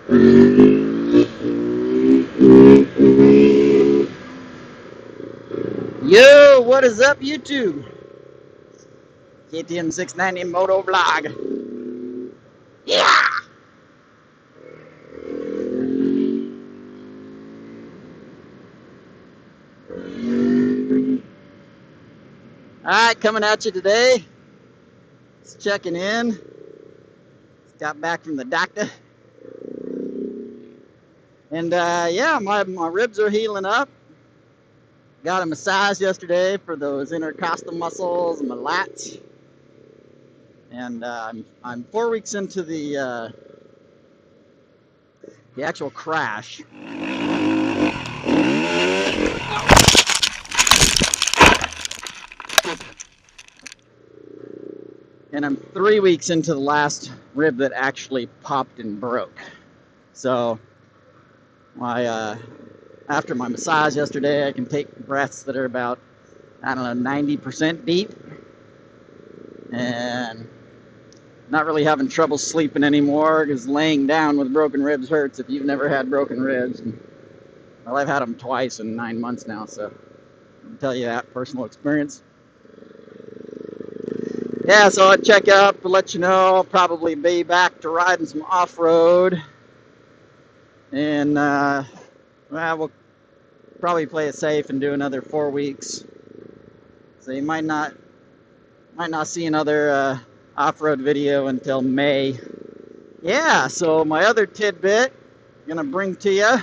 Yo, what is up, YouTube? KTM 690 MotoVLOG. Yeah! Alright, coming at you today. Just checking in. Just got back from the doctor. And yeah, my ribs are healing up. Got a massage yesterday for those intercostal muscles and my lats. And I'm 4 weeks into the actual crash. And I'm 3 weeks into the last rib that actually popped and broke. So after my massage yesterday, I can take breaths that are about, I don't know, 90% deep. And not really having trouble sleeping anymore, because laying down with broken ribs hurts if you've never had broken ribs. Well, I've had them twice in 9 months now, so I can tell you that personal experience. Yeah, so I'd check up to let you know. I'll probably be back to riding some off-road. And well, we'll probably play it safe and do another 4 weeks. So you might not see another off-road video until May. Yeah, so my other tidbit I'm gonna bring to you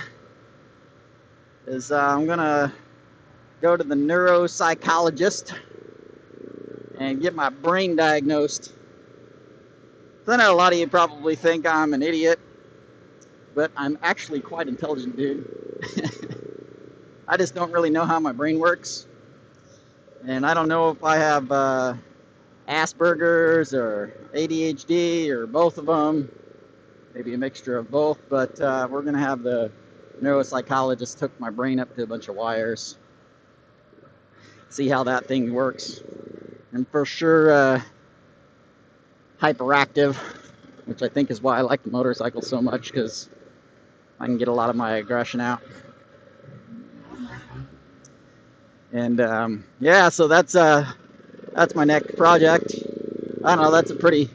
is I'm gonna go to the neuropsychologist and get my brain diagnosed. So I know a lot of you probably think I'm an idiot, but I'm actually quite intelligent, dude. I just don't really know how my brain works. And I don't know if I have Aspergers or ADHD or both of them. Maybe a mixture of both, but we're going to have the neuropsychologist hook my brain up to a bunch of wires. See how that thing works. And for sure, hyperactive, which I think is why I like the motorcycle so much, because I can get a lot of my aggression out. And yeah, so that's my next project. I don't know, that's a pretty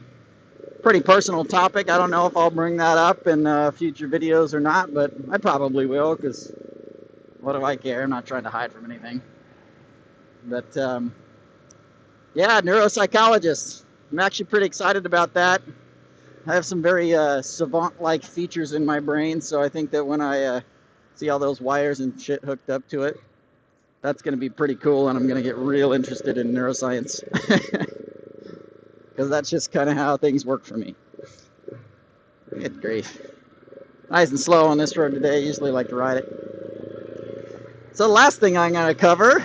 personal topic. I don't know if I'll bring that up in future videos or not, but I probably will, because what do I care? I'm not trying to hide from anything. But yeah, neuropsychologist. I'm actually pretty excited about that. I have some very savant-like features in my brain, so I think that when I see all those wires and shit hooked up to it, that's going to be pretty cool, and I'm going to get real interested in neuroscience. Because that's just kind of how things work for me. Good grief. Nice and slow on this road today. I usually like to ride it. So the last thing I'm going to cover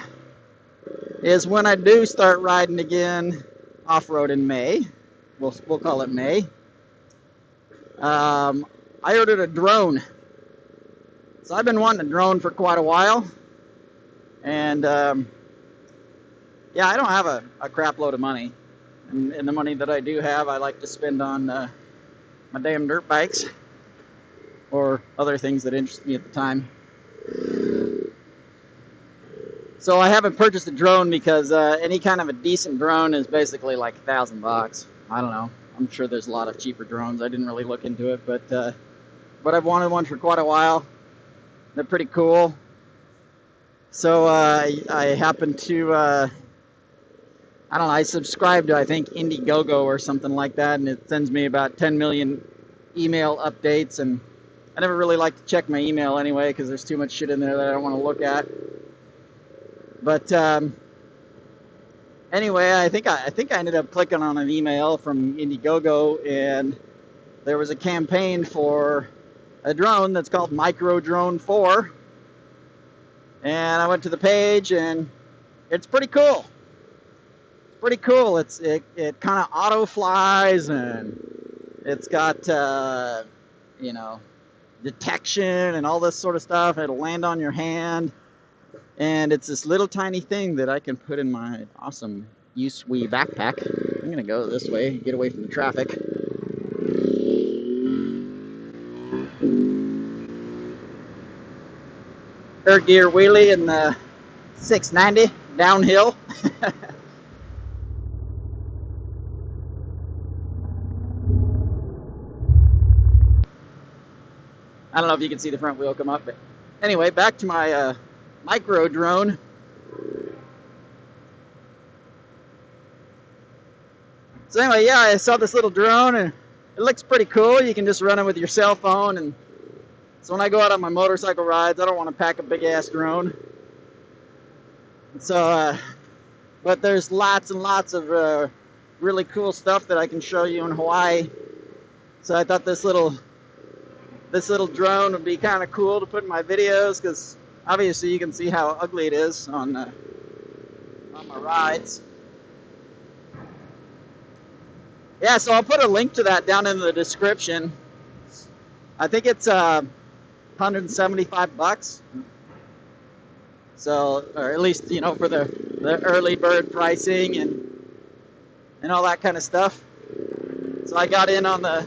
is when I do start riding again off-road in May. We'll call it May. I ordered a drone. So I've been wanting a drone for quite a while. And yeah, I don't have a crap load of money. And the money that I do have, I like to spend on my damn dirt bikes or other things that interest me at the time. So I haven't purchased a drone because any kind of a decent drone is basically like $1,000. I don't know. I'm sure there's a lot of cheaper drones. I didn't really look into it, but I've wanted one for quite a while. They're pretty cool. So I happen to, I don't know, I subscribe to, I think, Indiegogo or something like that, and it sends me about 10 million email updates, and I never really like to check my email anyway because there's too much shit in there that I don't want to look at. But anyway, I think I ended up clicking on an email from Indiegogo, and there was a campaign for a drone that's called Micro Drone 4. And I went to the page, and it's pretty cool. It's pretty cool. It kind of auto flies, and it's got you know, detection and all this sort of stuff. It'll land on your hand. And it's this little tiny thing that I can put in my awesome Usui backpack. I'm gonna go this way, get away from the traffic. Third gear wheelie in the 690 downhill. I don't know if you can see the front wheel come up, but anyway, back to my micro drone. So anyway, yeah, I saw this little drone and it looks pretty cool. You can just run it with your cell phone, and so when I go out on my motorcycle rides, I don't want to pack a big ass drone. So, but there's lots and lots of really cool stuff that I can show you in Hawaii. So I thought this little drone would be kind of cool to put in my videos, because obviously you can see how ugly it is on my rides. Yeah, so I'll put a link to that down in the description. I think it's 175 bucks. So, or at least, you know, for the early bird pricing and all that kind of stuff. So I got in on the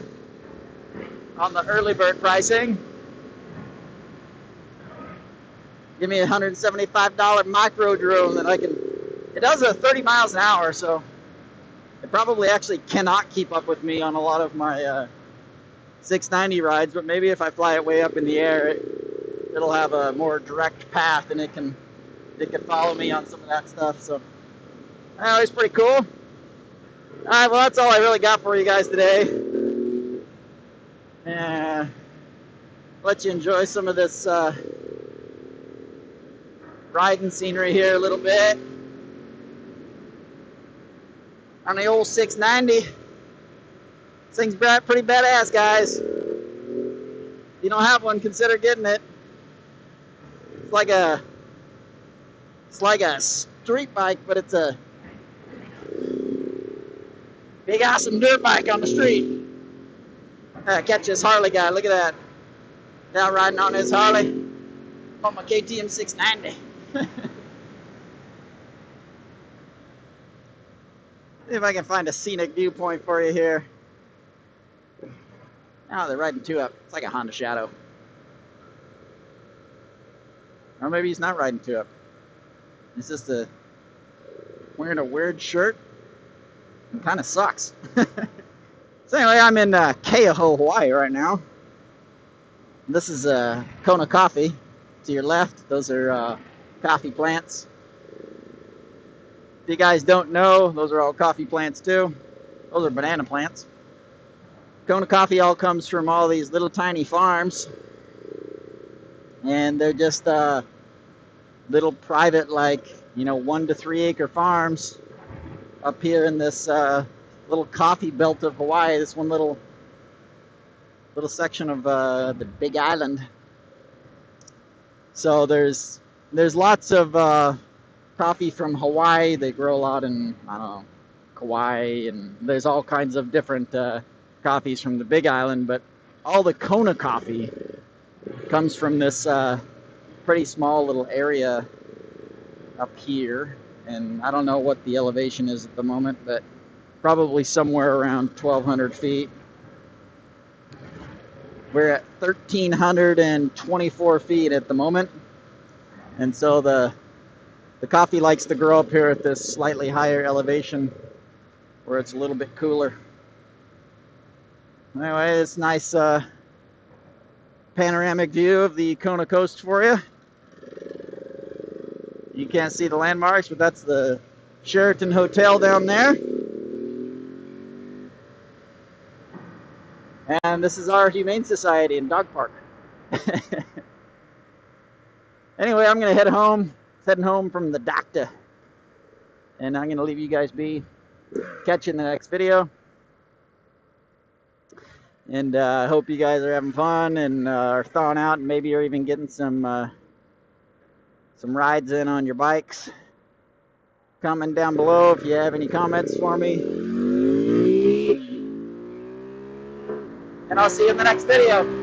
early bird pricing. Give me a $175 micro drone that I can. It does 30 miles an hour, so it probably actually cannot keep up with me on a lot of my 690 rides. But maybe if I fly it way up in the air, it'll have a more direct path, and it can follow me on some of that stuff. So, it's pretty cool. All right, well, that's all I really got for you guys today. And let you enjoy some of this riding scenery here a little bit on the old 690. This thing's pretty badass, guys. If you don't have one, consider getting it. It's like a street bike, but it's a big awesome dirt bike on the street. Catch this Harley guy. Look at that. Down riding on his Harley on my KTM 690. See if I can find a scenic viewpoint for you here. Oh, they're riding two up. It's like a Honda Shadow. Or maybe he's not riding two up. He's just wearing a weird shirt. It kind of sucks. So anyway, I'm in Keauhou, Hawaii right now. This is Kona coffee. To your left, those are coffee plants. If you guys don't know, those are all coffee plants too. Those are banana plants. Kona coffee all comes from all these little tiny farms. And they're just little private, like, you know, 1 to 3 acre farms up here in this little coffee belt of Hawaii. This one little section of the Big Island. So there's lots of coffee from Hawaii. They grow a lot in, I don't know, Kauai, and there's all kinds of different coffees from the Big Island. But all the Kona coffee comes from this pretty small little area up here. And I don't know what the elevation is at the moment, but probably somewhere around 1,200 feet. We're at 1,324 feet at the moment. And so the coffee likes to grow up here at this slightly higher elevation where it's a little bit cooler. Anyway, it's nice panoramic view of the Kona coast for you. You can't see the landmarks, but that's the Sheraton Hotel down there. And this is our Humane Society and Dog Park. Anyway, I'm going to head home. Heading home from the doctor. And I'm going to leave you guys be. Catch you in the next video. And I hope you guys are having fun and are thawing out, and maybe you're even getting some rides in on your bikes. Comment down below if you have any comments for me. And I'll see you in the next video.